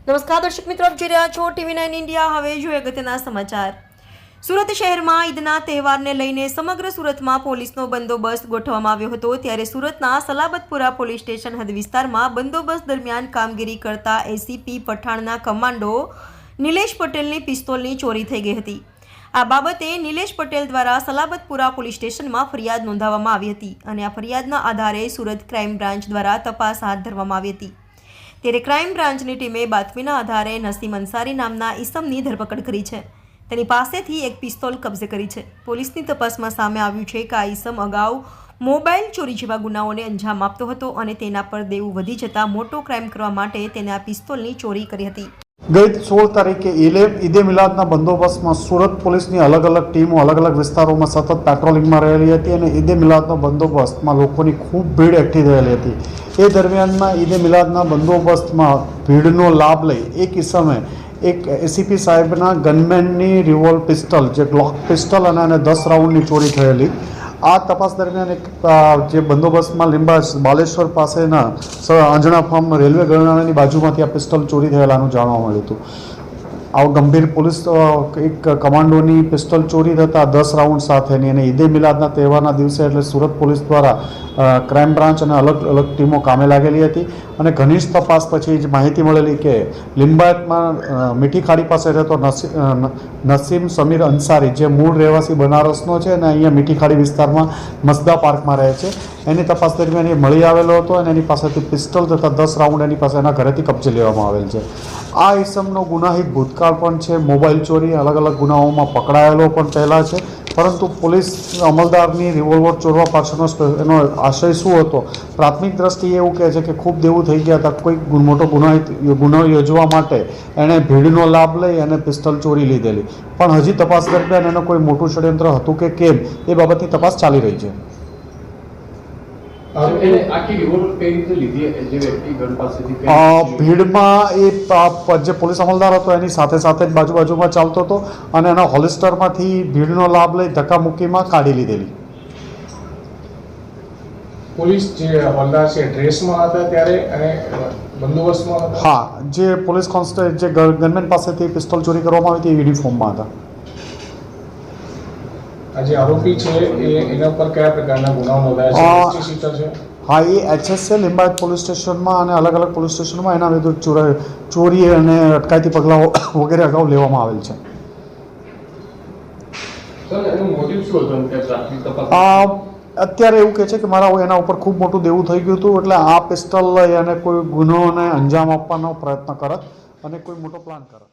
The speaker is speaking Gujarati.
નમસ્કાર દર્શક મિત્રો, આપ જોઈ રહ્યા છો TV9 ઇન્ડિયા। હવે જોઈએ અગત્યના સમાચાર। સુરત શહેરમાં ઈદના તહેવારને લઈને સમગ્ર સુરતમાં પોલીસનો બંદોબસ્ત ગોઠવવામાં આવ્યો હતો। ત્યારે સુરતના સલાબતપુરા પોલીસ સ્ટેશન હદ વિસ્તારમાં બંદોબસ્ત દરમિયાન કામગીરી કરતા એસીપી પઠાણના કમાન્ડો નિલેશ પટેલની પિસ્તોલની ચોરી થઈ ગઈ હતી। આ બાબતે નિલેશ પટેલ દ્વારા સલાબતપુરા પોલીસ સ્ટેશનમાં ફરિયાદ નોંધાવવામાં આવી હતી અને આ ફરિયાદના આધારે સુરત ક્રાઇમ બ્રાન્ચ દ્વારા તપાસ હાથ ધરવામાં આવી હતી। ત્યારે ક્રાઇમ બ્રાન્ચની ટીમે બાતમીના આધારે નસીમ અંસારી નામના ઈસમની ધરપકડ કરી છે। તેની પાસેથી એક પિસ્તોલ કબજે કરી છે। પોલીસની તપાસમાં સામે આવ્યું છે કે આ ઈસમ અગાઉ મોબાઈલ ચોરી જેવા ગુનાઓને અંજામ આપતો હતો અને તેના પર દેવું વધી જતા મોટો ક્રાઇમ કરવા માટે તેને આ પિસ્તોલની ચોરી કરી હતી। ગઈ 16 તારીખે ઈદે મિલાદના બંદોબસ્તમાં સુરત પોલીસની અલગ અલગ ટીમો અલગ અલગ વિસ્તારોમાં સતત પેટ્રોલિંગમાં રહેલી હતી અને ઈદે મિલાદનો બંદોબસ્તમાં લોકોની ખૂબ ભીડ એકઠી થયેલી હતી। એ દરમિયાનમાં ઈદે મિલાદના બંદોબસ્તમાં ભીડનો લાભ લઈ એક ઈસમે એક એસીપી સાહેબના ગનમેનની રિવોલ્વ પિસ્ટલ જે ગ્લોક પિસ્ટલ અને 10 રાઉન્ડની ચોરી થયેલી। આ તપાસ દરમિયાન એક જે બંદોબસ્તમાં લીંબાજ બાલેશ્વર પાસેના આંજણા ફાર્મ રેલવે ગરનાળાની બાજુમાંથી આ પિસ્તોલ ચોરી થયેલાનું જાણવા મળ્યું હતું। આ ગંભીર પોલીસ એક કમાન્ડોની પિસ્તોલ ચોરી થતાં 10 રાઉન્ડ સાથેની અને ઈદે મિલાદના તહેવારના દિવસે એટલે સુરત પોલીસ દ્વારા ક્રાઇમ બ્રાન્ચ અને અલગ અલગ ટીમો કામે લાગેલી હતી અને ઘનિષ્ઠ તપાસ પછી જ માહિતી મળેલી કે લિંબાયતમાં મીઠી ખાડી પાસે રહેતો નસીમ સમીર અંસારી જે મૂળ રહેવાસી બનારસનો છે અને અહીંયા મીઠી ખાડી વિસ્તારમાં મસદા પાર્કમાં રહે છે। એની તપાસ દરમિયાન એ મળી આવેલો હતો અને એની પાસેથી પિસ્તોલ તથા 10 રાઉન્ડ એની પાસે એના ઘરેથી કબજે લેવામાં આવેલ છે। આ ઈસમનો ગુનાહિત ભૂતકાળ પણ છે, મોબાઈલ ચોરી અલગ અલગ ગુનાઓમાં પકડાયેલો પણ પહેલાં છે, પરંતુ પોલીસ અમલદારની રિવોલ્વર ચોરવા પાછળનો એનો આશય શું હતો? પ્રાથમિક દ્રષ્ટિએ એવું કહે છે કે ખૂબ દેવું થઈ ગયા હતા, કોઈ મોટો ગુનો યોજવા માટે એણે ભીડનો લાભ લઈ અને પિસ્તોલ ચોરી લીધેલી, પણ હજી તપાસ દરમિયાન એનો કોઈ મોટું ષડયંત્ર હતું કે કેમ એ બાબતની તપાસ ચાલી રહી છે। ભીડમાં એ જે પોલીસ અમલદાર હતો એની સાથે સાથે જ બાજુમાં ચાલતો હતો અને એના હોલિસ્ટરમાંથી ભીડનો લાભ લઈ ધક્કામુક્કીમાં કાઢી લીધેલી। પોલીસ જે હવાલદાર છે ડ્રેસમાં હતા ત્યારે અને બંદોબસ્તમાં હતા? હા, જે પોલીસ કોન્સ્ટેબલ જે ગનમેન પાસેથી પિસ્તોલ ચોરી કરવામાં આવી હતી એ યુનિફોર્મમાં હતા। આ જે આરોપી છે એના પર કયા પ્રકારના ગુનાઓ નોંધાયા છે? હા, એ એચએસ છે લિંબાયત પોલીસ સ્ટેશનમાં અને અલગ અલગ પોલીસ સ્ટેશનમાં એના વિરુદ્ધ ચોરી અને અટકાયતી પગલાઓ વગેરે અગાઉ લેવામાં આવેલ છે। અત્યારે એવું કહે છે કે મારા એના ઉપર ખૂબ મોટું દેવું થઈ ગયું હતું એટલે આ પિસ્તોલ લઈ અને કોઈ ગુનોને અંજામ આપવાનો પ્રયત્ન કરત અને કોઈ મોટો પ્લાન કરત।